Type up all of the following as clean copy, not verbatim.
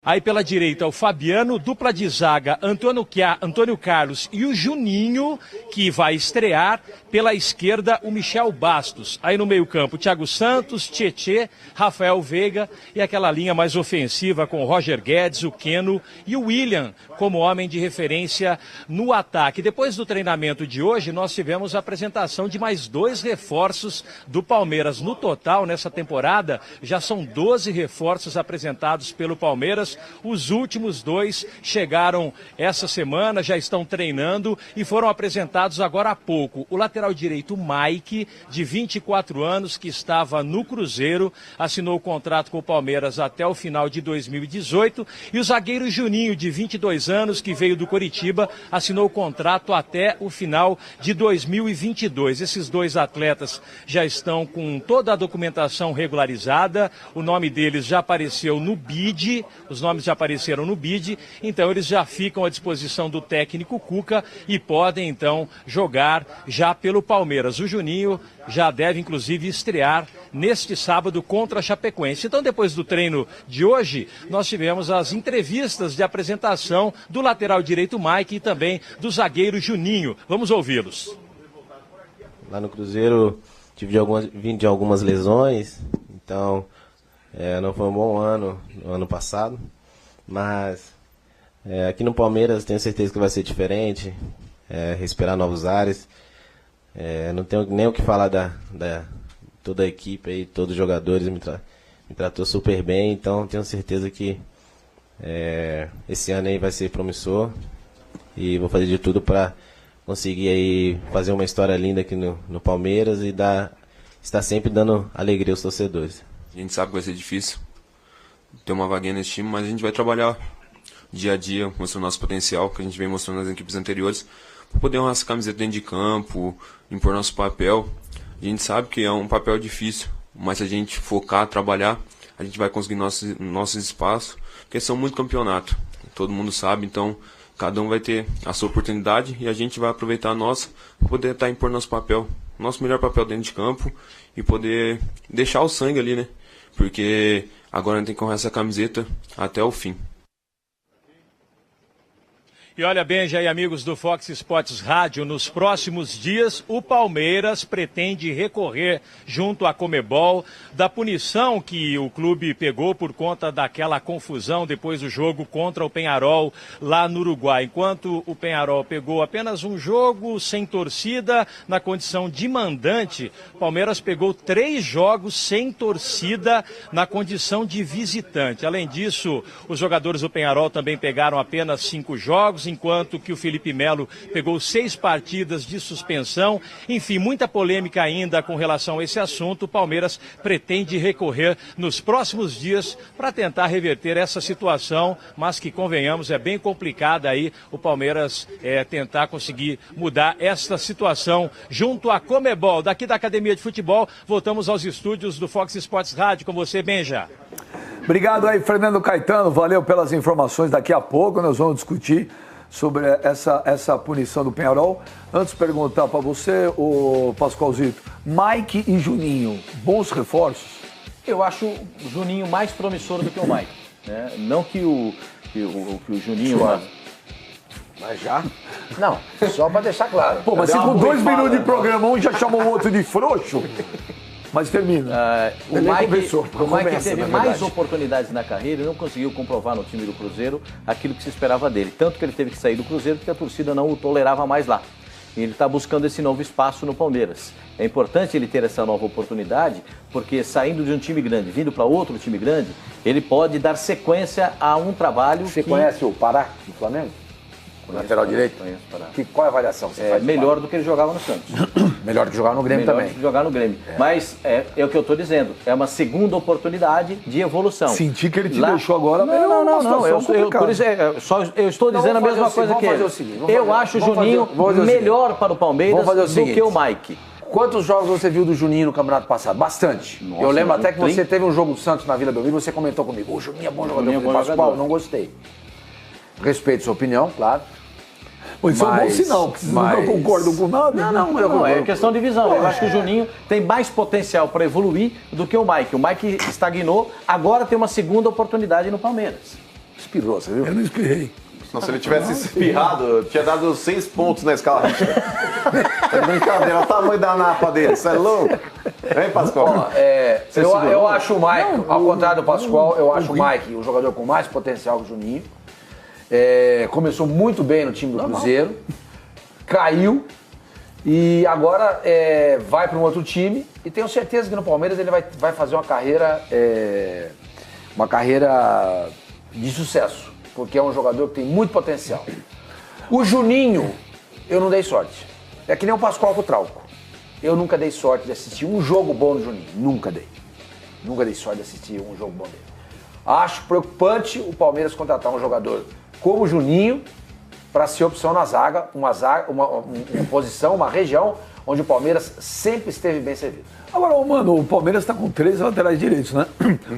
Aí pela direita o Fabiano, dupla de zaga, Antônio Carlos e o Juninho, que vai estrear. Pela esquerda o Michel Bastos. Aí no meio campo Thiago Santos, Tietê, Rafael Veiga e aquela linha mais ofensiva com o Roger Guedes, o Keno e o William como homem de referência no ataque. Depois do treinamento de hoje nós tivemos a apresentação de mais 2 reforços do Palmeiras. No total, nessa temporada, já são 12 reforços apresentados pelo Palmeiras. Os últimos 2 chegaram essa semana, já estão treinando e foram apresentados agora há pouco. O lateral direito Mike, de 24 anos, que estava no Cruzeiro, assinou o contrato com o Palmeiras até o final de 2018. E o zagueiro Juninho, de 22 anos, que veio do Coritiba, assinou o contrato até o final de 2022. Esses 2 atletas já estão com toda a documentação regularizada. O nome deles já apareceu no BID, os nomes já apareceram no BID, então eles já ficam à disposição do técnico Cuca e podem então jogar já pelo Palmeiras. O Juninho já deve inclusive estrear neste sábado contra a Chapecoense. Então, depois do treino de hoje, nós tivemos as entrevistas de apresentação do lateral direito Mike e também do zagueiro Juninho. Vamos ouvi-los. Lá no Cruzeiro vim de algumas lesões, então não foi um bom ano no ano passado, mas aqui no Palmeiras tenho certeza que vai ser diferente, respirar novos ares. Não tenho nem o que falar da toda a equipe aí, todos os jogadores me tratou super bem, então tenho certeza que esse ano aí vai ser promissor e vou fazer de tudo para conseguir aí fazer uma história linda aqui no Palmeiras e estar sempre dando alegria aos torcedores. A gente sabe que vai ser difícil ter uma vaguinha nesse time, mas a gente vai trabalhar dia a dia, mostrando nosso potencial, que a gente vem mostrando nas equipes anteriores, para poder honrar essa camiseta dentro de campo, impor nosso papel. A gente sabe que é um papel difícil, mas se a gente focar, trabalhar, a gente vai conseguir nossos espaços, porque são muito campeonatos, todo mundo sabe, então cada um vai ter a sua oportunidade e a gente vai aproveitar a nossa para poder impor nosso papel, nosso melhor papel dentro de campo e poder deixar o sangue ali, né? Porque agora a gente tem que honrar essa camiseta até o fim. E olha, Benja e amigos do Fox Sports Rádio, nos próximos dias o Palmeiras pretende recorrer junto à Conmebol da punição que o clube pegou por conta daquela confusão depois do jogo contra o Peñarol lá no Uruguai. Enquanto o Peñarol pegou apenas um jogo sem torcida na condição de mandante, o Palmeiras pegou 3 jogos sem torcida na condição de visitante. Além disso, os jogadores do Peñarol também pegaram apenas 5 jogos, enquanto que o Felipe Melo pegou 6 partidas de suspensão. Enfim, muita polêmica ainda com relação a esse assunto. O Palmeiras pretende recorrer nos próximos dias para tentar reverter essa situação, mas que, convenhamos, é bem complicada aí o Palmeiras tentar conseguir mudar essa situação junto à Conmebol. Daqui da Academia de Futebol, voltamos aos estúdios do Fox Sports Rádio. Com você, Benja. Obrigado aí, Fernando Caetano. Valeu pelas informações. Daqui a pouco nós vamos discutir sobre essa punição do Peñarol. Antes de perguntar para você, o Pascoalzito, Mike e Juninho, bons reforços? Eu acho o Juninho mais promissor do que o Mike. Né? Não que o Juninho... Mas já? Não, só para deixar claro. Pô, mas se com 2 minutos de programa um já chamou o outro de frouxo... Mas termina. O Mike teve mais oportunidades na carreira e não conseguiu comprovar no time do Cruzeiro aquilo que se esperava dele. Tanto que ele teve que sair do Cruzeiro porque a torcida não o tolerava mais lá. E ele está buscando esse novo espaço no Palmeiras. É importante ele ter essa nova oportunidade, porque saindo de um time grande, vindo para outro time grande, ele pode dar sequência a um trabalho. Você conhece o Pará do Flamengo? O lateral direito? Qual é a avaliação que você faz? Melhor do que ele jogava no Santos. Melhor do que jogar no Grêmio também. Melhor do que jogar no Grêmio. Mas é o que eu estou dizendo. É uma segunda oportunidade de evolução. Senti que ele te deixou agora. Não. Eu estou dizendo a mesma coisa que ele. Eu acho o Juninho melhor para o Palmeiras do que o Mike. Quantos jogos você viu do Juninho no campeonato passado? Bastante. Nossa, eu lembro até que você teve um jogo do Santos na Vila Belmiro e você comentou comigo. O Juninho é bom jogador. Pascoal, não gostei. Respeito sua opinião, claro. Isso é um bom sinal, porque vocês não concordam com nada. Não, é questão de visão. Eu acho que o Juninho tem mais potencial para evoluir do que o Mike. O Mike estagnou, agora tem uma segunda oportunidade no Palmeiras. Espirrou, você viu? Eu não espirrei. Não, se ele tivesse espirrado, tinha dado 6 pontos na escala Richter. É brincadeira, olha o tamanho da napa dele, você é louco? Vem, Pascoal. Eu acho o Mike, ao contrário do Pascoal, eu acho o Mike um jogador com mais potencial que o Juninho. Começou muito bem no time do Cruzeiro, caiu e agora vai para um outro time e tenho certeza que no Palmeiras ele vai fazer uma carreira de sucesso, porque é um jogador que tem muito potencial. O Juninho, eu não dei sorte. É que nem o Pascoal com o Trauco. Eu nunca dei sorte de assistir um jogo bom do Juninho. Nunca dei. Nunca dei sorte de assistir um jogo bom dele. Acho preocupante o Palmeiras contratar um jogador como o Juninho para ser opção na zaga, uma posição, uma região onde o Palmeiras sempre esteve bem servido. Agora, mano, o Palmeiras está com 3 laterais direitos, né?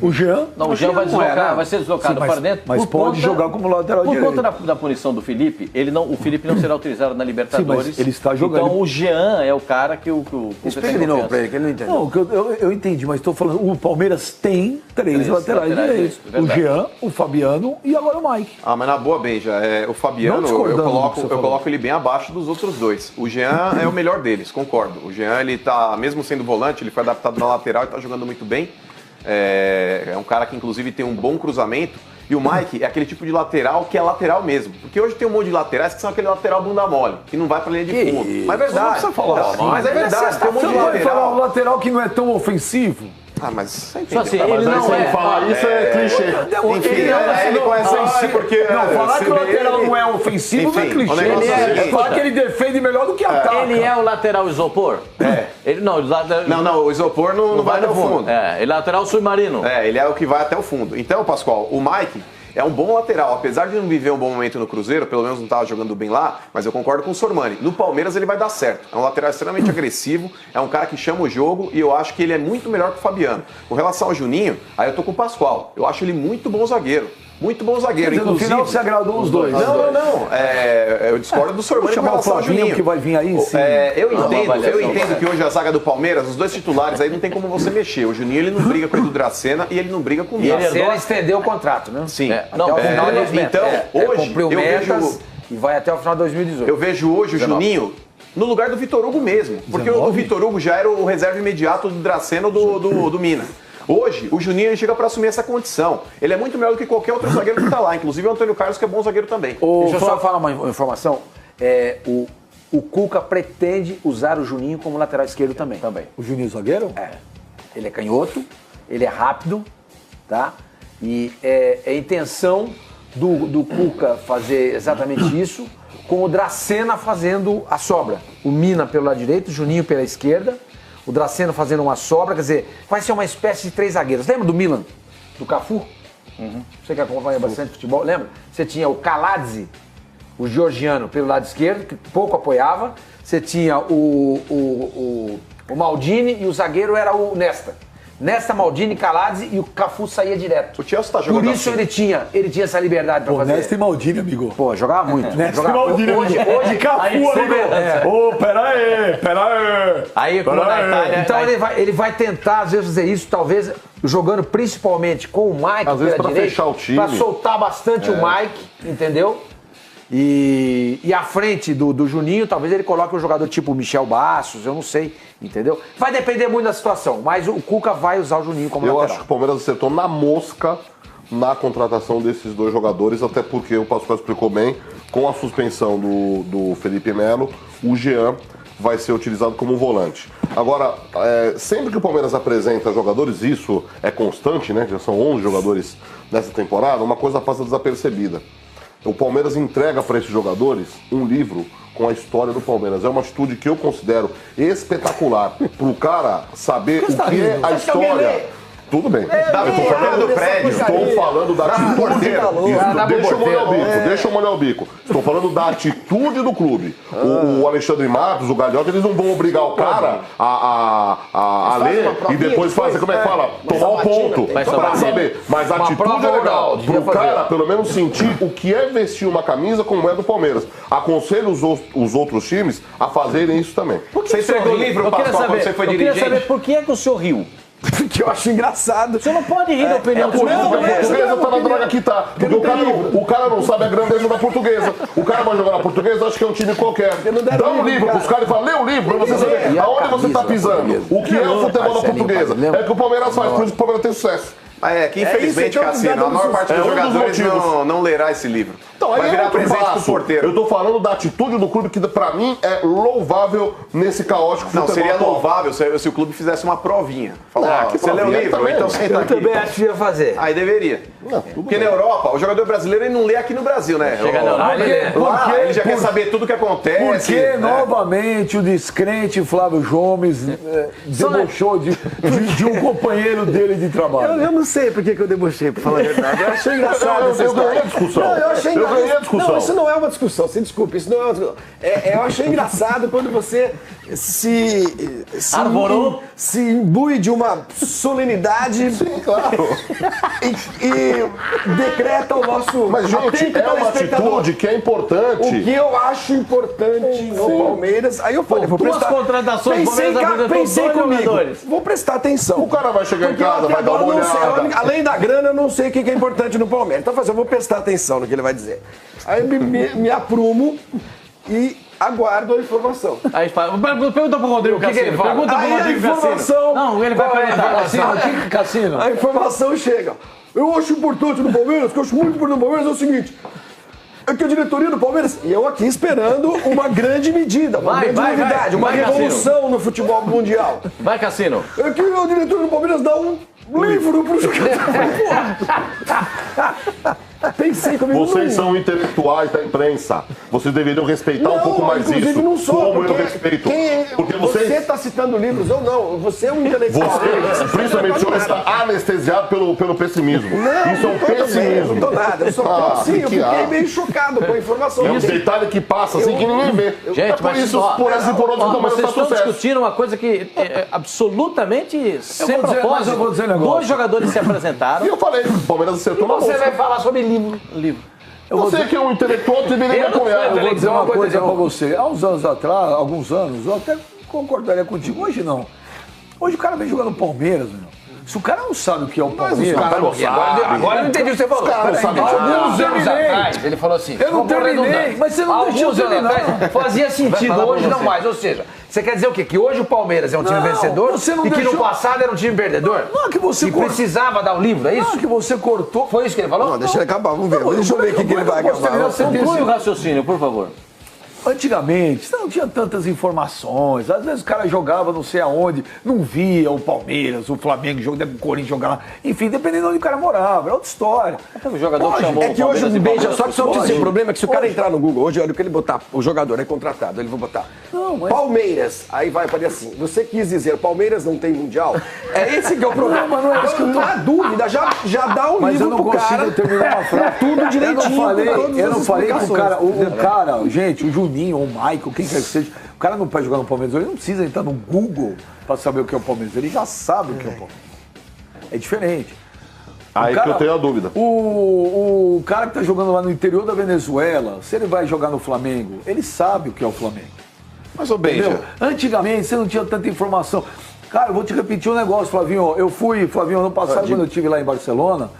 O Jean... Não, o Jean vai ser deslocado para dentro. Mas pode jogar como lateral direito. Por conta da punição do Felipe, o Felipe não será utilizado na Libertadores. Sim, mas ele está jogando. Então o Jean é o cara que o Explica de novo para ele, que ele não entendeu. Não, eu entendi, mas estou falando, o Palmeiras tem 3 laterais direitos. O Jean, o Fabiano e agora o Mike. Ah, mas na boa, Benja, o Fabiano, eu coloco ele bem abaixo dos outros dois. O Jean é o melhor deles, concordo. O Jean, ele tá, mesmo sendo volante, ele foi adaptado na lateral e tá jogando muito bem. É um cara que, inclusive, tem um bom cruzamento. E o Mike é aquele tipo de lateral que é lateral mesmo. Porque hoje tem um monte de laterais que são aquele lateral bunda mole, que não vai pra linha de fundo. Mas é verdade. Você falar assim, mas é verdade, tem um monte de vai falar um lateral. lateral que não é tão ofensivo? Ah, mas você Só assim, entendeu? ele não é... falar isso é clichê. Enfim, ele conhece porque... Não, falar que o lateral não é ofensivo não é Enfim, o clichê. negócio é o seguinte, Falar que ele defende melhor do que ataca. Ele é o lateral isopor? Ele não, Não, o isopor não vai até o fundo. Ele é lateral submarino. Ele é o que vai até o fundo. Então, Pascoal, o Mike é um bom lateral. Apesar de não viver um bom momento no Cruzeiro, pelo menos não estava jogando bem lá, mas eu concordo com o Sormani. No Palmeiras ele vai dar certo. É um lateral extremamente agressivo, é um cara que chama o jogo e eu acho que ele é muito melhor que o Fabiano. Com relação ao Juninho, aí eu tô com o Pascoal. Eu acho ele muito bom zagueiro. Muito bom zagueiro, inclusive. No final você agradou os dois. Não. Eu discordo do Sormani com relação ao Juninho. Que vai vir aí, sim. Eu entendo que hoje a zaga do Palmeiras, os dois titulares aí não tem como você mexer. O Juninho ele não briga com o Edu Dracena e ele não briga com o Miller. E ele estendeu o contrato, né? Sim. Até o final de 2020. Então, hoje cumpriu eu metas e vai até o final de 2018. Eu vejo hoje o Juninho no lugar do Vitor Hugo mesmo. Porque o Vitor Hugo já era o reserva imediato do Dracena do Mina. Hoje, o Juninho ele chega para assumir essa condição. Ele é muito melhor do que qualquer outro zagueiro que está lá. Inclusive o Antônio Carlos, que é bom zagueiro também. Deixa eu só falar uma informação. O Cuca pretende usar o Juninho como lateral esquerdo também. O Juninho zagueiro? Ele é canhoto, ele é rápido, tá? E é intenção do Cuca fazer exatamente isso, com o Dracena fazendo a sobra. O Mina pelo lado direito, o Juninho pela esquerda. O Dracena fazendo uma sobra, quer dizer, vai ser uma espécie de 3 zagueiros. Lembra do Milan? Do Cafu? Você que acompanha bastante futebol, lembra? Você tinha o Kaladze, o georgiano, pelo lado esquerdo, que pouco apoiava. Você tinha o Maldini e o zagueiro era o Nesta. Nesta, Maldini, Kaladze e o Cafu saía direto. O Chelsea tá jogando Por isso assim. ele tinha essa liberdade pra fazer. Nesta e Maldini, amigo. Pô, jogava muito. Nesta e Maldini, hoje Cafu, amigo. Pera aí. Aí, quando na Itália... Então ele vai tentar, às vezes, fazer isso, talvez jogando principalmente com o Mike às vezes pela pra direita, fechar o time. pra soltar bastante o Mike, entendeu? E à frente do Juninho, talvez ele coloque um jogador tipo o Michel Bastos, eu não sei, entendeu? Vai depender muito da situação, mas o Cuca vai usar o Juninho como Eu lateral. acho que o Palmeiras acertou na mosca na contratação desses 2 jogadores, até porque o Pascoal explicou bem, com a suspensão do Felipe Melo, o Jean vai ser utilizado como volante. Agora, sempre que o Palmeiras apresenta jogadores, isso é constante, né? Já são 11 jogadores nessa temporada, uma coisa passa desapercebida. O Palmeiras entrega para esses jogadores um livro com a história do Palmeiras. É uma atitude que eu considero espetacular. Para o cara saber o que é a história. Tudo bem. Estou falando do prédio. Estou falando da atitude. Deixa eu molhar o bico. Estou falando da atitude do clube. O Alexandre Matos, o Galhote, eles não vão obrigar o cara a ler e depois fazer, como é que fala? Tomar o ponto para saber. Mas a atitude é legal. Para o cara, pelo menos, sentir o que é vestir uma camisa como é do Palmeiras. Aconselho os outros times a fazerem isso também. Você entregou o livro, Pascoal, quando você foi dirigente? Eu queria saber por que é que o senhor riu. Que eu acho engraçado. Você não pode rir da opinião do A Portuguesa tá na droga que tá. Porque o cara não sabe a grandeza da Portuguesa. O cara vai jogar na Portuguesa, acha que é um time qualquer. Dá um livro pros caras e fala, lê o livro pra você saber aonde você tá pisando. O que é o futebol da Portuguesa? É o que o Palmeiras faz, por isso que o Palmeiras tem sucesso. Que infelizmente, Cassino, a maior parte dos jogadores não lerá esse livro. Então, vai virar presente pro porteiro. Eu tô falando da atitude do clube que pra mim é louvável nesse caótico futebol. Não, seria louvável se o clube fizesse uma provinha. Falar, você lê o livro, então senta aqui. Eu também acho que ia fazer. Aí deveria. Porque na Europa, o jogador brasileiro ele não lê aqui no Brasil, né? Chega na Europa, ele já quer saber tudo o que acontece. Porque, novamente, o descrente Flávio Gomes debochou de um companheiro dele de trabalho. Eu não sei por que eu debochei, pra falar a verdade. Eu achei engraçado essa história. Eu ganhei a discussão. Eu achei engraçado. ganhei a discussão. Não, isso não é uma discussão, você desculpe, isso não é uma discussão. Eu achei engraçado quando você se imbui de uma solenidade. Sim, claro. E decreta o nosso... Mas, gente, é uma atitude que é importante. O que eu acho importante no Palmeiras... Aí eu falei, vou prestar... contratações, Pensei comigo. Vou prestar atenção. O cara vai chegar em casa, vai dar uma olhada. Além da grana, eu não sei o que é importante no Palmeiras. Então, eu vou prestar atenção no que ele vai dizer. Aí me aprumo e aguardo a informação. Aí pergunta pro Rodrigo Cassino. Pergunta pro Rodrigo Cassino. Não, ele vai perguntar. Cassino. A informação chega. Eu acho importante no Palmeiras, o que eu acho muito importante no Palmeiras é o seguinte. É que a diretoria do Palmeiras, e eu aqui esperando uma grande medida, uma grande novidade, uma revolução no futebol mundial. Vai, Cassino. É que a diretoria do Palmeiras dá um livro pro jogador. Pensei comigo. Vocês são intelectuais da imprensa. Vocês deveriam respeitar um pouco mais isso. Não sou, como eu respeito. Porque você está citando livros ou não. Você é um intelectual. Você, principalmente, o senhor está anestesiado pelo pessimismo. Isso é um pessimismo. Não tô nada. Eu só assim, eu fiquei meio chocado com a informação. É um detalhe que passa assim que ninguém vê. Gente, por isso, por essa e por outra, vocês estão discutindo uma coisa que é absolutamente sem propósito. Dois jogadores se apresentaram. E eu falei, o Palmeiras acertou na Você vai falar sobre livro. Você que é um intelectual, deveria apoiar. Eu vou dizer uma coisa pra você. Há uns anos atrás, alguns anos, eu até concordaria contigo. Hoje não. Hoje o cara vem jogando Palmeiras, meu. Se o cara não sabe o que é o Palmeiras... Agora eu não entendi o que você falou. Alguns anos atrás, ele falou assim... Eu não terminei, mas você não deixou terminar. Fazia sentido, hoje não mais. Ou seja, você quer dizer o quê? Que hoje o Palmeiras é um time vencedor e que no passado era um time perdedor? Não, que você... E precisava dar o livro, é isso? Não, que você cortou... Foi isso que ele falou? Não, deixa ele acabar, vamos ver. Deixa eu ver o que ele vai acabar. Conclui o raciocínio, por favor. Antigamente, você não tinha tantas informações. Às vezes o cara jogava não sei aonde, não via o Palmeiras, o Flamengo, o Corinthians jogar lá. Enfim, dependendo de onde o cara morava, é outra história. O jogador que chamou é que hoje só que só esse problema é que se o cara entrar no Google, hoje olha o que ele botar, o jogador é contratado, ele vai botar Palmeiras, aí vai aparecer assim, você quis dizer Palmeiras não tem Mundial? É esse que é o problema. Mas não é isso que eu tô... Na dúvida, já dá o livro pro cara. Mas eu não consigo terminar uma frase. Tudo direitinho. Eu não falei que o cara, gente, o Juninho ou o Michael, quem quer que seja, o cara não pode jogar no Palmeiras, ele não precisa entrar no Google para saber o que é o Palmeiras, ele já sabe o que é o Palmeiras. É diferente. Aí que eu tenho a dúvida. O cara que tá jogando lá no interior da Venezuela, se ele vai jogar no Flamengo, ele sabe o que é o Flamengo. Mas, ô Benja... Antigamente você não tinha tanta informação. Cara, eu vou te repetir um negócio, Flavinho. Eu fui, Flavinho, ano passado, quando eu estive lá em Barcelona,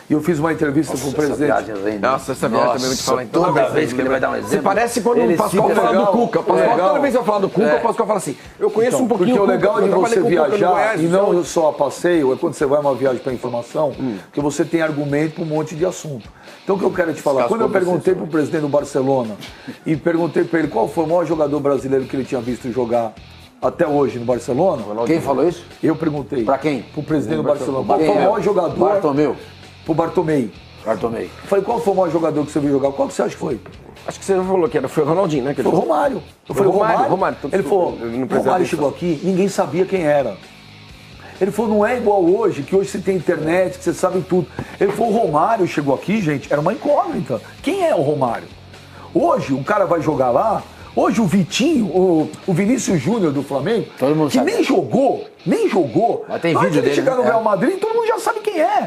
e eu fiz uma entrevista com o presidente. Nossa, essa viagem também eu vou te falar. Toda vez que ele vai dar um exemplo. Você parece quando o Pascoal fala do Cuca. Toda vez que eu falar do Cuca, o Pascoal fala assim, eu conheço um pouquinho porque o legal de você viajar, Goiás, e não só a passeio, é quando você vai uma viagem para informação, que você tem argumento para um monte de assunto. Então o que eu quero te falar, quando eu perguntei para o presidente do Barcelona, e perguntei para ele qual foi o maior jogador brasileiro que ele tinha visto jogar até hoje no Barcelona. Quem falou isso? Eu perguntei. Para quem? Para o presidente do Barcelona. Qual foi o maior jogador? Bartomeu. Pro Bartomeu. Falei, qual foi o maior jogador que você viu jogar? Qual que você acha que foi? Acho que você falou que foi o Ronaldinho, né? Foi o Romário. Eu falei, Romário. Ele falou, o Romário chegou aqui, ninguém sabia quem era. Ele falou, não é igual hoje, que hoje você tem internet, que você sabe tudo. Ele falou, o Romário chegou aqui, gente, era uma incógnita. Quem é o Romário? Hoje, o cara vai jogar lá, Hoje o Vitinho, o Vinícius Júnior do Flamengo, que sabe. nem jogou. Mas tem vídeo dele. Chegar no Real Madrid, todo mundo já sabe quem é.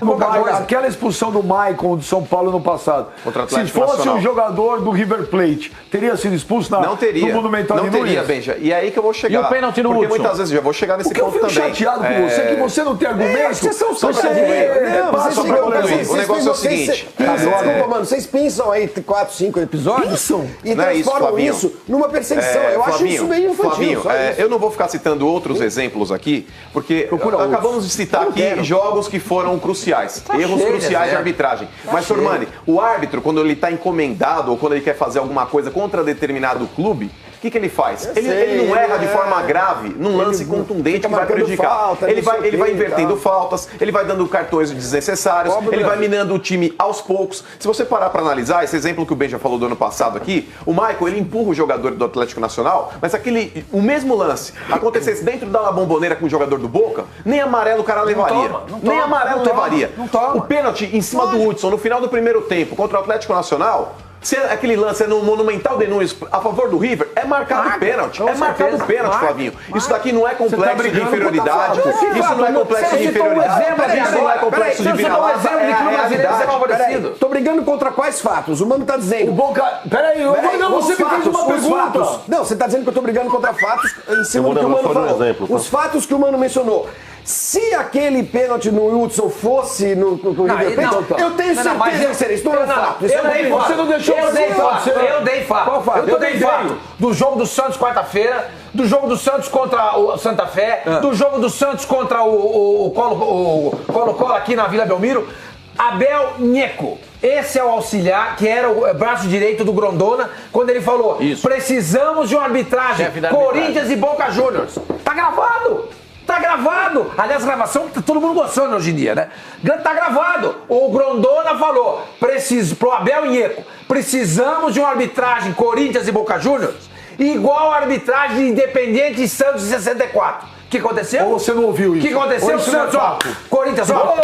Aquela expulsão do Maicon do São Paulo no passado. Se fosse um jogador do River Plate, teria sido expulso não teria, no Monumental de Nunes? Não teria, Benja. E aí que eu vou chegar. E o pênalti no Porque Hudson? muitas vezes, já vou chegar nesse ponto também. Eu fico chateado com você, que você não tem argumento. Vocês são só o negócio é o seguinte. Desculpa, mano, vocês pensam aí 4, 5 episódios e transformam isso numa perseguição. Eu acho isso meio infantil. Flavinho, eu não vou ficar citando outros exemplos aqui, porque acabamos de citar aqui jogos que foram cruciais, erros cruciais de arbitragem. Mas, Sormani, o árbitro, quando ele está encomendado ou quando ele quer fazer alguma coisa contra determinado clube, o que ele faz? Ele não erra de forma grave num lance contundente que vai prejudicar. Ele vai invertendo faltas, ele vai dando cartões desnecessários, ele vai minando o time aos poucos. Se você parar para analisar, esse exemplo que o Ben já falou do ano passado aqui, o Maicon, ele empurra o jogador do Atlético Nacional, mas o mesmo lance acontecesse dentro da Bomboneira com o jogador do Boca, nem amarelo o cara levaria. Nem amarelo levaria. O pênalti em cima do Hudson no final do primeiro tempo contra o Atlético Nacional, se aquele lance é no Monumental de Nunes a favor do River, é marcado pênalti. É marcado pênalti, Flavinho. Isso daqui não é complexo de inferioridade. Isso não é complexo de inferioridade. Isso não é complexo de vira-lata. É a realidade. Tô brigando contra quais fatos? O Mano tá dizendo. O Boca. Peraí, você me fez uma pergunta. Não, você tá dizendo que eu tô brigando contra fatos em cima do que o Mano falou. Os fatos que o Mano mencionou. Se aquele pênalti no Hudson fosse no River Plate, eu tenho certeza que seria isso. Não é fato. Você não deixou eu dei fato. Qual fato? Eu dei fato. Do jogo do Santos quarta-feira, do jogo do Santos contra o Santa Fé, do jogo do Santos contra o Colo-Colo aqui na Vila Belmiro. Abel Nheco. Esse é o auxiliar, que era o braço direito do Grondona, quando ele falou: precisamos de uma arbitragem. Corinthians e Boca Juniors. Tá gravado! Tá gravado! Aliás, gravação todo mundo gostando hoje em dia, né? Tá gravado! O Grondona falou, pro Abel Nheco, precisamos de uma arbitragem Corinthians e Boca Juniors igual a arbitragem de Independiente e Santos em 64. O que aconteceu? Ou você não ouviu isso? O que aconteceu? Santos, ó. Corinthians, ó.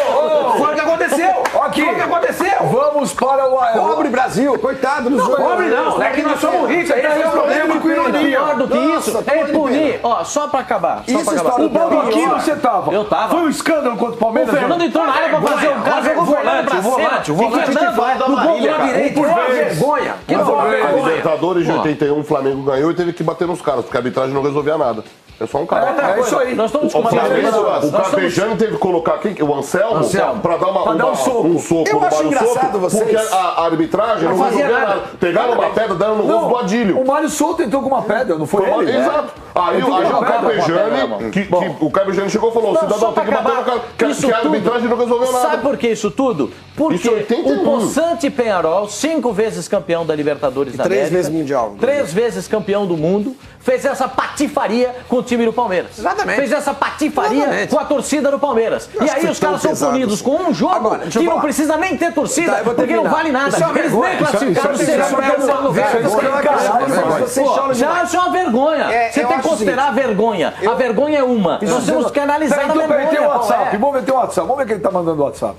Foi o que aconteceu. Aqui. Foi o que aconteceu. Vamos para o... Pobre Brasil, coitado dos jogadores. Pobre não, é que nós somos ricos. Esse é o problema. Pior do que isso é punir. Ó, só pra acabar. O Paulo aqui você tava. Eu tava. Foi um escândalo contra o Palmeiras. O Fernando entrou na área pra fazer um cara, jogou o Fernando pra cima. O Fernando no gol da direita. Que vergonha. Que vergonha. Libertadores de 81, o Flamengo ganhou e teve que bater nos caras, porque a arbitragem não resolvia nada. É só um cara. É isso aí. Nós estamos O Carpegiani teve que colocar o Anselmo pra dar um soco Eu acho engraçado vocês. Porque a arbitragem não resolvia nada. Pegaram uma pedra, deram no rosto do Adílio. O Mário Souto entrou com uma pedra, não foi ele? Exato. Aí o Carpegiani, o Carpegiani chegou e falou: cidadão, tem que bater no cara, que a arbitragem não resolveu nada. Sabe por que isso tudo? Porque o possante Peñarol, 5 vezes campeão da Libertadores da América, 3 vezes mundial. 3 vezes campeão do mundo, fez essa patifaria com o time do Palmeiras. Exatamente. Fez essa patifaria com a torcida do Palmeiras. E aí os caras são punidos com um jogo que não precisa nem ter torcida, porque não vale nada. Eles nem classificados serão para o lugar. Já é uma vergonha. Você tem que considerar a vergonha. A vergonha é uma. Nós temos que analisar a vergonha. Vamos meter o WhatsApp. Vamos ver quem tá mandando o WhatsApp.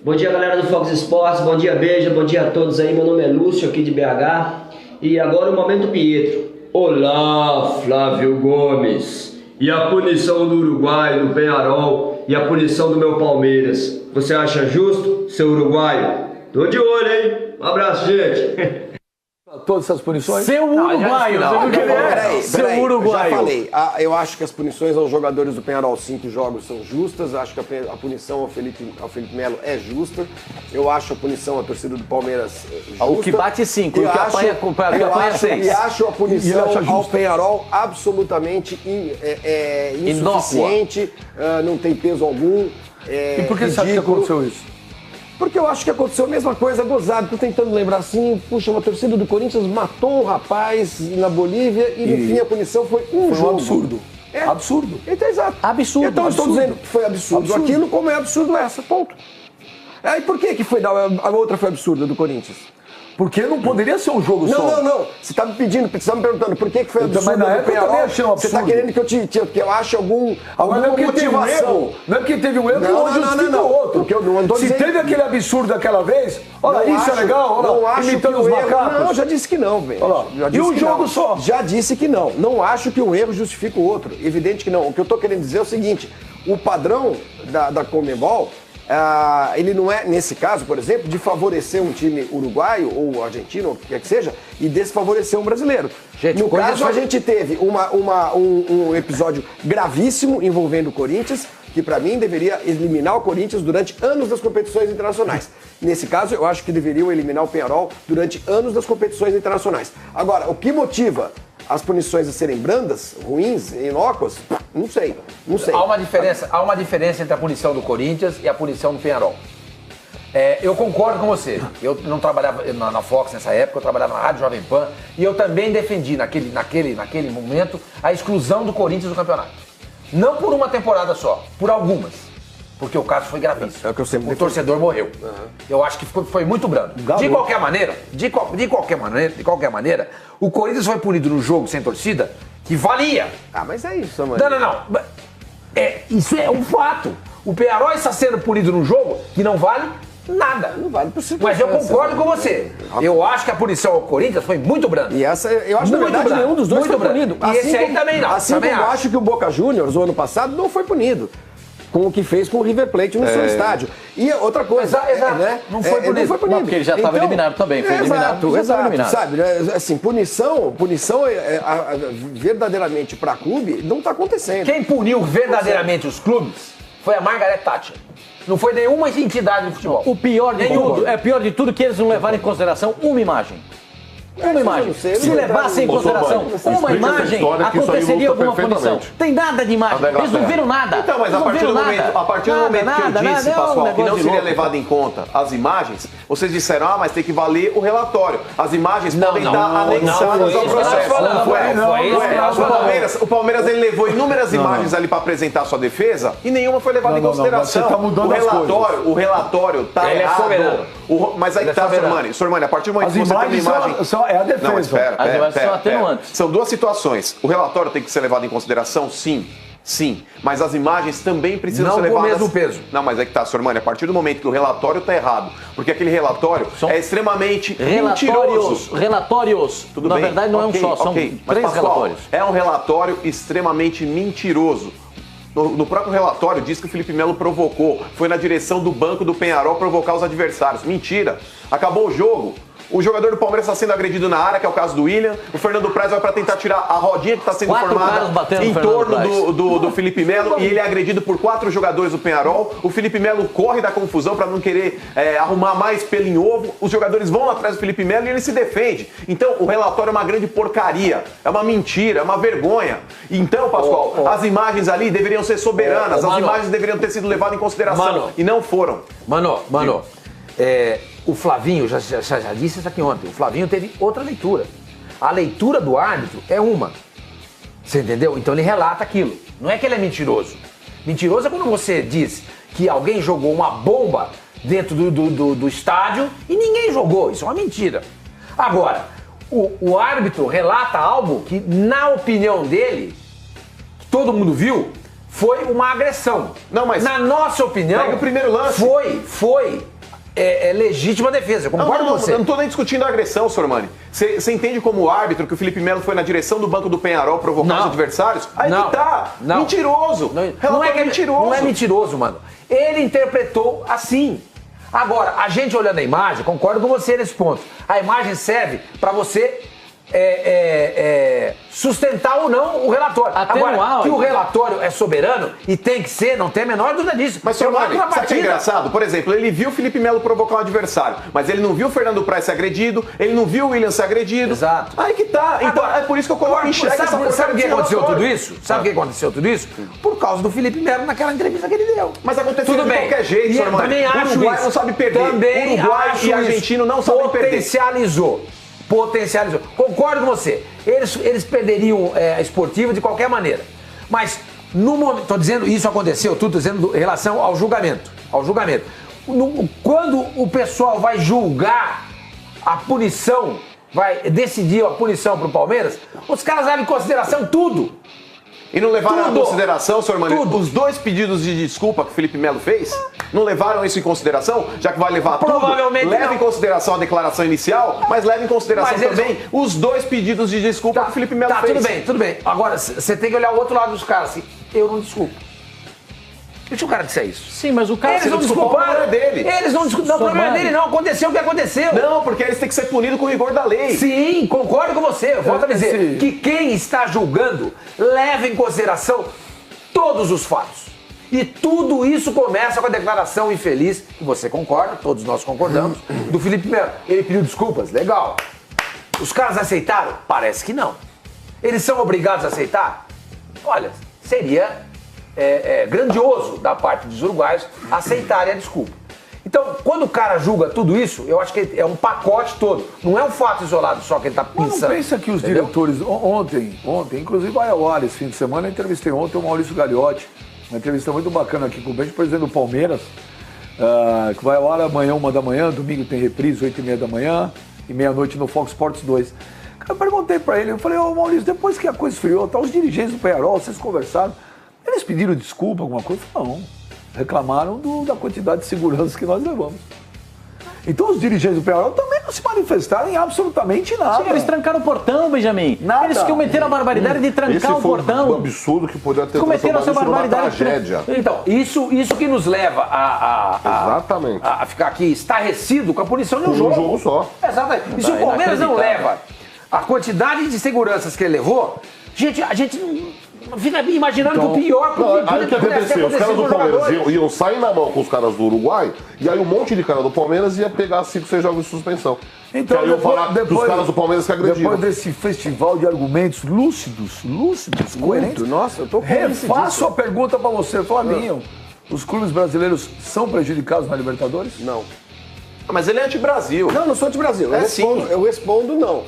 Bom dia, galera do Fox Sports, bom dia, Beija, bom dia a todos aí, meu nome é Lúcio, aqui de BH, e agora o Momento Pietro. Olá, Flávio Gomes, e a punição do Uruguai, do Peñarol, e a punição do meu Palmeiras, você acha justo, seu uruguaio? Tô de olho, hein? Um abraço, gente. Todas essas punições? Seu uruguaio, Seu uruguaio. Já falei, eu acho que as punições aos jogadores do Peñarol 5 jogos são justas, acho que a punição ao Felipe Melo é justa, eu acho a punição à torcida do Palmeiras justa. O que bate 5, o que apanha 6. E acho a punição ao Peñarol absolutamente insuficiente, não tem peso algum. E por que você acha que aconteceu isso? Porque eu acho que aconteceu a mesma coisa, gozado. Tô tentando lembrar assim, puxa, uma torcida do Corinthians matou um rapaz na Bolívia e no fim a punição foi um jogo. Absurdo. Absurdo. Então, exato. Absurdo. Então eu estou dizendo que foi absurdo aquilo, como é absurdo essa, ponto. Aí por que foi a outra foi absurda do Corinthians? Porque não poderia ser um jogo só. Não. Você tá me pedindo, você tá me perguntando por que foi absurdo mas na época eu também achei um absurdo. Você tá querendo que eu ache alguma motivação. Não é porque teve um erro que não justifica o outro. Porque eu não tô Se dizendo... teve aquele absurdo daquela vez, olha, isso é legal, olha, imitando os macacos. Não, já disse que não, velho. E um jogo só? Já disse que não. Não acho que um erro justifica o outro. Evidente que não. O que eu tô querendo dizer é o seguinte, o padrão da Conmebol... ele não é, nesse caso, por exemplo, de favorecer um time uruguaio ou argentino, ou o que quer que seja, e desfavorecer um brasileiro. Gente, no caso, a gente teve um episódio gravíssimo envolvendo o Corinthians, que para mim deveria eliminar o Corinthians durante anos das competições internacionais. Nesse caso, eu acho que deveriam eliminar o Peñarol durante anos das competições internacionais. Agora, o que motiva as punições a serem brandas, ruins, inócuas, não sei. Há uma diferença entre a punição do Corinthians e a punição do Peñarol. Eu concordo com você. Eu não trabalhava na Fox nessa época, eu trabalhava na Rádio Jovem Pan e eu também defendi naquele momento a exclusão do Corinthians do campeonato. Não por uma temporada só, por algumas. Porque o caso foi gravíssimo. É o que eu sempre defendi. Torcedor morreu. Eu acho que foi muito brando. De qualquer maneira, o Corinthians foi punido no jogo sem torcida que valia. Mas é isso, mano. Não. Isso é um fato. O Peñarol está sendo punido num jogo que não vale nada. Não vale por si. Mas eu concordo com você. Eu acho que a punição ao Corinthians foi muito branda. E essa, eu acho que na verdade nenhum dos dois foi punido. E esse aí também não. Assim como eu acho que o Boca Juniors, o ano passado, não foi punido. Com o que fez com o River Plate no seu estádio. E outra coisa, né? Não foi punido. Porque ele já estava eliminado também. Foi eliminado. Exato, sabe? Assim, punição verdadeiramente para clube não está acontecendo. Quem puniu verdadeiramente os clubes foi a Margaret Thatcher. Não foi nenhuma entidade de futebol. O pior de tudo que eles não levaram em consideração uma imagem. Uma imagem. Se levassem em consideração uma imagem, aconteceria alguma punição. Tem nada de imagem. Eles não viram nada. Então, mas a partir do momento que eu disse, Pascoal, que não seria levado em conta as imagens, vocês disseram, mas tem que valer o relatório. As imagens podem estar anexadas ao processo. O Palmeiras ele levou inúmeras imagens ali para apresentar a sua defesa e nenhuma foi levada em consideração. Você tá mudando o relatório está errado. Mas aí tá, Sormani, a partir do momento que você tem uma imagem... É a defesa. Não, mas pera. São duas situações. O relatório tem que ser levado em consideração, sim. Mas as imagens também precisam ser levadas... Não com o mesmo peso. Não, mas é que tá, Sormani, a partir do momento que o relatório tá errado, porque aquele relatório é extremamente mentiroso. Relatórios. Tudo Na bem, verdade não é um só, são três relatórios. É um relatório extremamente mentiroso. No próprio relatório diz que o Felipe Melo provocou, foi na direção do banco do Peñarol provocar os adversários. Mentira. Acabou o jogo. O jogador do Palmeiras está sendo agredido na área, que é o caso do William. O Fernando Praz vai para tentar tirar a rodinha que está sendo formada em torno do Felipe Melo e ele é agredido por 4 jogadores do Peñarol. O Felipe Melo corre da confusão para não querer arrumar mais pelo em ovo. Os jogadores vão atrás do Felipe Melo e ele se defende. Então, o relatório é uma grande porcaria, é uma mentira, é uma vergonha. Então, Pascoal, as imagens ali deveriam ser soberanas, as imagens deveriam ter sido levadas em consideração e não foram. Mano, o Flavinho, já disse isso aqui ontem, o Flavinho teve outra leitura. A leitura do árbitro é uma. Você entendeu? Então ele relata aquilo. Não é que ele é mentiroso. Mentiroso é quando você diz que alguém jogou uma bomba dentro do estádio e ninguém jogou. Isso é uma mentira. Agora, o árbitro relata algo que, na opinião dele, que todo mundo viu, foi uma agressão. Não, mas na nossa opinião, pega o primeiro lance. Foi legítima defesa, eu concordo com você. Eu não estou nem discutindo a agressão, Sormani. Você entende como árbitro que o Felipe Melo foi na direção do banco do Peñarol provocar os adversários? Aí que tá. Mentiroso. Não é mentiroso. Não é mentiroso, mano. Ele interpretou assim. Agora, a gente olhando a imagem, concordo com você nesse ponto. A imagem serve para você sustentar ou não o relatório. Agora, que o relatório é soberano e tem que ser, não tem a menor dúvida disso. Mas, Sormani, sabe o que é engraçado? Por exemplo, ele viu o Felipe Melo provocar um adversário, mas ele não viu o Fernando Praz ser agredido, ele não viu o William ser agredido. Exato. Aí que tá. Então, é por isso que eu coloco em xeque essa porcaria. Sabe o que aconteceu tudo isso? Sabe o que aconteceu tudo isso? Por causa do Felipe Melo naquela entrevista que ele deu. Mas aconteceu de qualquer jeito, Sormani. Também acho isso. O Uruguai não sabe perder. Também Uruguai e argentino não sabem perder. Potencializou. Concordo com você. Eles perderiam a esportiva de qualquer maneira. Mas, no momento, estou dizendo, isso aconteceu, tudo dizendo em relação ao julgamento. Quando o pessoal vai julgar a punição, vai decidir a punição pro Palmeiras, os caras levam em consideração tudo. E não levaram em consideração, senhor Manilo, os 2 pedidos de desculpa que o Felipe Melo fez? Não levaram isso em consideração? Já que vai levar Provavelmente tudo, leva não. em consideração a declaração inicial, mas leva em consideração também os 2 pedidos de desculpa que o Felipe Melo fez. Tudo bem. Agora, você tem que olhar o outro lado dos caras. Assim, eu não desculpo. Deixa o cara disser isso. Sim, mas o cara... Eles não desculparam. É dele. Eles não desculparam. Não, o problema é dele não. Aconteceu o que aconteceu. Não, porque eles têm que ser punidos com o rigor da lei. Sim, concordo com você. Eu volto a dizer que quem está julgando leva em consideração todos os fatos. E tudo isso começa com a declaração infeliz, que você concorda, todos nós concordamos, do Felipe Melo. Ele pediu desculpas, legal. Os caras aceitaram? Parece que não. Eles são obrigados a aceitar? Olha, seria grandioso da parte dos uruguaios aceitarem a desculpa. Então, quando o cara julga tudo isso, eu acho que é um pacote todo. Não é um fato isolado só que ele está pensando. Mas não pensa que os diretores... Ontem, inclusive vai ao ar esse fim de semana, eu entrevistei ontem o Maurício Gagliotti, uma entrevista muito bacana aqui com o Benjo, presidente do Palmeiras, que vai ao ar amanhã, 1 da manhã, domingo tem reprise, 8h30 da manhã, e meia-noite no Fox Sports 2. Eu perguntei pra ele, eu falei, ô Maurício, depois que a coisa esfriou, os dirigentes do Peñarol, vocês conversaram, eles pediram desculpa, alguma coisa? Não. Reclamaram da quantidade de segurança que nós levamos. Então os dirigentes do Peñarol também não se manifestaram em absolutamente nada. Sim, eles trancaram o portão, Benjamin. Nada. Eles cometeram a barbaridade de trancar o portão. Um absurdo que poderia ter cometeram essa barbaridade. Tragédia. Então, isso que nos leva a ficar aqui estarrecido com a punição de um jogo. Um jogo só. Exatamente. E se o Palmeiras não leva a quantidade de seguranças que ele levou, a gente não fica imaginando que o pior aí o que aconteceu? Os caras do Palmeiras iam sair na mão com os caras do Uruguai, e aí um monte de cara do Palmeiras ia pegar 5, 6 jogos de suspensão. Então, que aí falar dos caras do Palmeiras que agrediram. Depois desse festival de argumentos lúcidos, coerentes, nossa, eu tô refaço a pergunta pra você, Flavinho. Os clubes brasileiros são prejudicados na Libertadores? Não. Mas ele é anti-Brasil. Não sou anti-Brasil. Sim. Eu respondo não.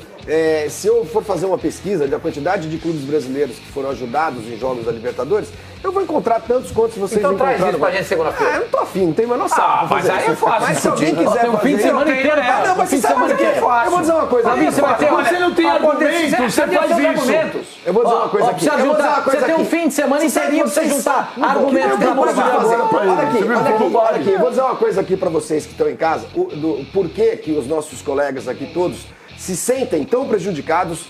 Se eu for fazer uma pesquisa da quantidade de clubes brasileiros que foram ajudados em jogos da Libertadores, eu vou encontrar tantos quantos vocês então encontraram. Então traz isso pra gente segunda-feira. Eu não tô afim, não tenho mais noção. Mas aí é fácil. Mas se alguém quiser tem um fim de semana inteiro. Não, mas você sabe o que é fácil. Eu vou dizer uma coisa aqui. Você não tem argumentos, você faz isso. Eu vou dizer uma coisa aqui. Você tem um fim de semana inteirinho pra você juntar argumentos pra Olha aqui, eu vou dizer uma coisa aqui pra vocês que estão em casa. Por que os nossos colegas aqui todos se sentem tão prejudicados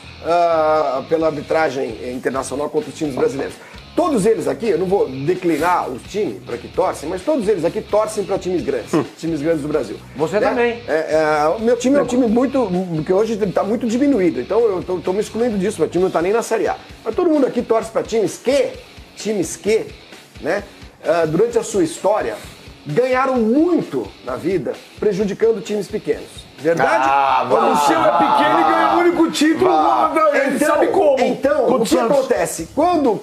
pela arbitragem internacional contra os times brasileiros. Todos eles aqui, eu não vou declinar os times para que torcem, mas todos eles aqui torcem para times grandes, times grandes do Brasil. Você também. O meu time é um time muito, que hoje está muito diminuído, então eu estou me excluindo disso, meu time não está nem na Série A. Mas todo mundo aqui torce para times que, né, durante a sua história, ganharam muito na vida, prejudicando times pequenos. Verdade? O seu é pequeno e ganha o único título. Ele sabe como. Então, o que acontece? Quando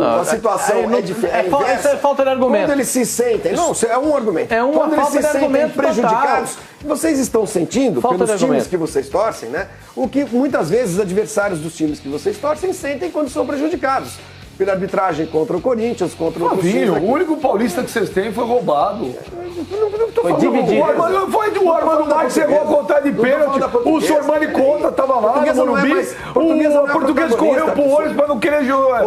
a situação é diferente. Isso é falta de argumento. Quando eles se sentem. Não, é um argumento. Quando eles se sentem prejudicados, total. vocês estão sentindo, pelos times que vocês torcem, né? O que muitas vezes os adversários dos times que vocês torcem sentem quando são prejudicados. Pela arbitragem contra o Corinthians, contra outros times. O único paulista que vocês têm foi roubado. Foi dividido. Foi do Armando Marques, chegou a contar de pênalti. O Sormani conta, estava lá no Morumbi. O português correu pro olho para não querer jogar.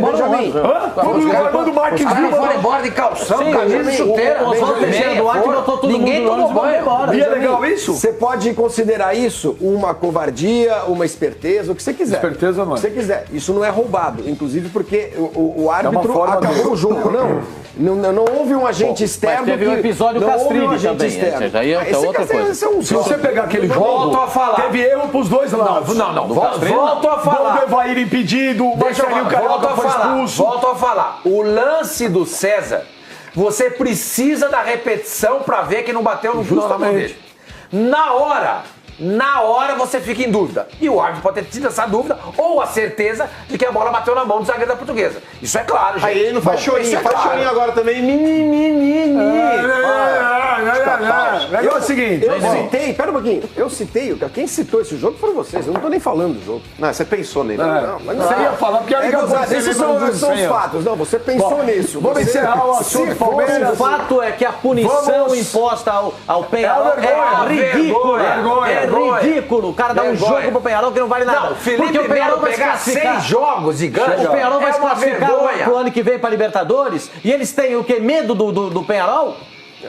Benjamin. Quando o Armando Marques viu. Foram embora de calção, camisa de chuteira. Ninguém tomou banho. E é legal isso? Você pode considerar isso uma covardia, uma esperteza, o que você quiser. Esperteza não é. O que você quiser. Isso não é roubado, inclusive porque o árbitro acabou o jogo. Não houve um agente externo. Teve um episódio Castrilli também. Já ia até outra coisa. Se você pegar aquele jogo, teve erro pros dois lados. Não. Volto a falar. Gol do Evair impedido, o Marcelinho Carioca foi expulso. Volto a falar. O lance do César, você precisa da repetição pra ver que não bateu no mão dele. Na hora na hora você fica em dúvida. E o árbitro pode ter tido essa dúvida ou a certeza de que a bola bateu na mão do zagueiro da Portuguesa. Isso é claro, gente. Aí ele não faz chorinho, faz chorinho agora também. É o seguinte, eu citei, pera um pouquinho, quem citou esse jogo foram vocês, eu não tô nem falando do jogo. Não, você pensou nele. Mas você ia falar, porque esses são os fatos. Não, você pensou nisso. Vamos encerrar o assunto Palmeiras. O fato é que a punição imposta ao Penharol é ridícula. É ridículo. O cara dá um jogo pro Penharol que não vale nada. Não, Felipe Melo vai pegar 6 jogos e ganha. O Penharol vai se classificar pro ano que vem pra Libertadores e eles têm o quê? Medo do Penharol?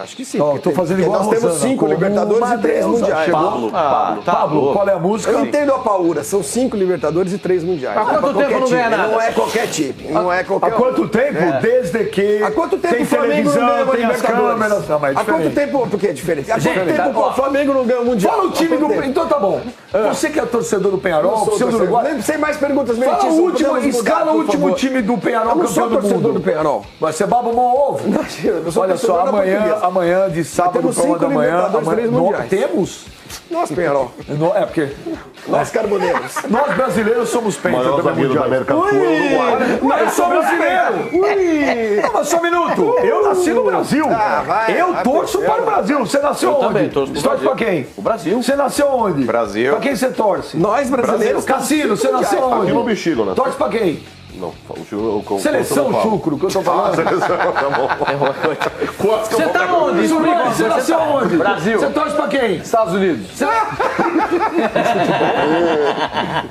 Acho que sim. Não, tô fazendo igual nós temos 5 Libertadores e 3 Mundiais. Pablo, qual é a música? Eu entendo a paura. São 5 Libertadores e 3 Mundiais. Há quanto tempo não ganha nada? Não é qualquer time. Não é qualquer Há quanto tempo? Desde que há quanto tempo tem o Flamengo não ganha uma Libertadores? Não, mas é há quanto tempo? Porque é diferente. Há quanto tempo o Flamengo não ganha o Mundial? Fala o time do... Então tá bom. Você que é torcedor do Penharol, você do Uruguai... Sem mais perguntas, fala o último, escala o último time do Penharol campeão do mundo. Torcedor do Penharol. Mas você baba o mau ovo? Olha só, amanhã de sábado, temos 5 Libertadores, 3 Mundiais. Temos? Nós, Penharol. É porque... Nós carboneiros. Nós brasileiros somos penta Maior zagueiro da América do Sul, Uruguai. Eu sou brasileiro. Não, mas só um minuto. Eu nasci no Brasil. Eu torço para o Brasil. Você nasceu onde? Também torço pro Você torce para quem? O Brasil. Você nasceu onde? Brasil. Para quem você torce? Nós, brasileiros. Cassino, você nasceu onde? Aqui no Bexigo, né? Torce para quem? Não, Seleção Chucro, que eu tô falando. Seleção, tá bom. Você tá onde? Você nasceu onde? Brasil. Você torce pra quem? Estados Unidos.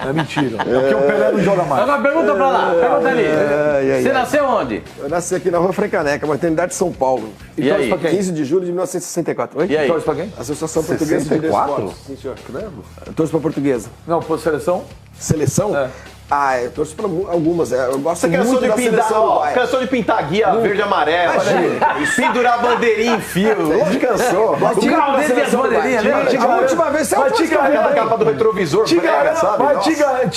É mentira. Porque o Pelé não joga mais. Agora pergunta pra lá. Pergunta ali. Você nasceu onde? Eu nasci aqui na Rua Francaneca, maternidade de São Paulo. E aí? 15 de julho de 1964. Oi? E aí? Torce pra quem? Associação Portuguesa de Direitos de Esportes. Sim, senhor. Eu torço pra Portuguesa. Não, por seleção? Seleção? Eu torço pra algumas. Eu gosto Você cansou muito de da pintar, seleção uruguaia. cansou de pintar a guia verde e amarela, pendurar bandeirinha em fio. Hoje cansou. Mas tinha uma vez as bandeirinhas, né? A última vez você a capa do retrovisor, Te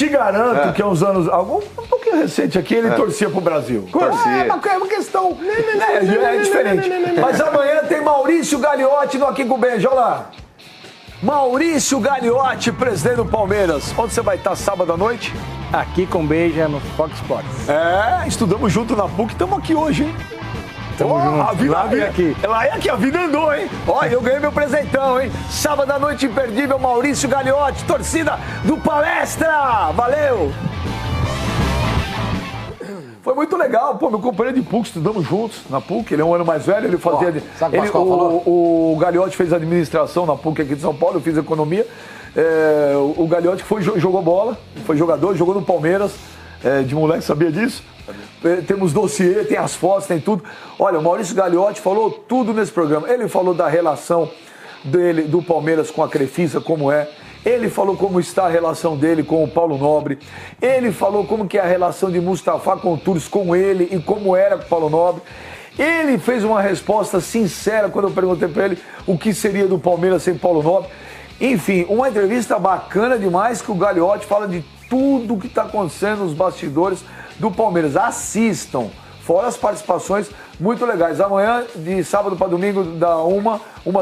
garanto que há uns anos, um pouquinho recente aqui, ele torcia pro Brasil. É uma questão. É diferente. Mas amanhã tem Maurício Gagliotti no Aqui com Beijo. Olha lá. Maurício Gagliotti, presidente do Palmeiras. Onde você vai estar sábado à noite? Aqui com Beija no Fox Sports. Estudamos junto na PUC, estamos aqui hoje, hein? Tamo junto. A vida, Lá e aqui. Lá e aqui, a vida andou, hein? Olha, eu ganhei meu presentão, hein? Sábado à noite imperdível, Maurício Gagliotti, torcida do Palestra. Valeu! Foi muito legal, meu companheiro de PUC, estudamos juntos na PUC, ele é um ano mais velho, ele fazia... o Gagliotti fez administração na PUC aqui de São Paulo, eu fiz economia. O Gagliotti jogou bola, foi jogador, jogou no Palmeiras, de moleque, sabia disso? Temos dossiê, tem as fotos, tem tudo. Olha, o Maurício Gagliotti falou tudo nesse programa. Ele falou da relação do Palmeiras com a Crefisa, como é. Ele falou como está a relação dele com o Paulo Nobre. Ele falou como que é a relação de Mustafa Contursi com ele e como era com o Paulo Nobre. Ele fez uma resposta sincera quando eu perguntei para ele o que seria do Palmeiras sem Paulo Nobre. Enfim, uma entrevista bacana demais que o Gagliotti fala de tudo que está acontecendo nos bastidores do Palmeiras. Assistam. Fora as participações muito legais. Amanhã, de sábado para domingo, da 1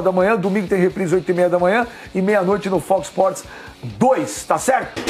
da manhã. Domingo tem reprise 8h30 da manhã. E meia-noite no Fox Sports 2, tá certo?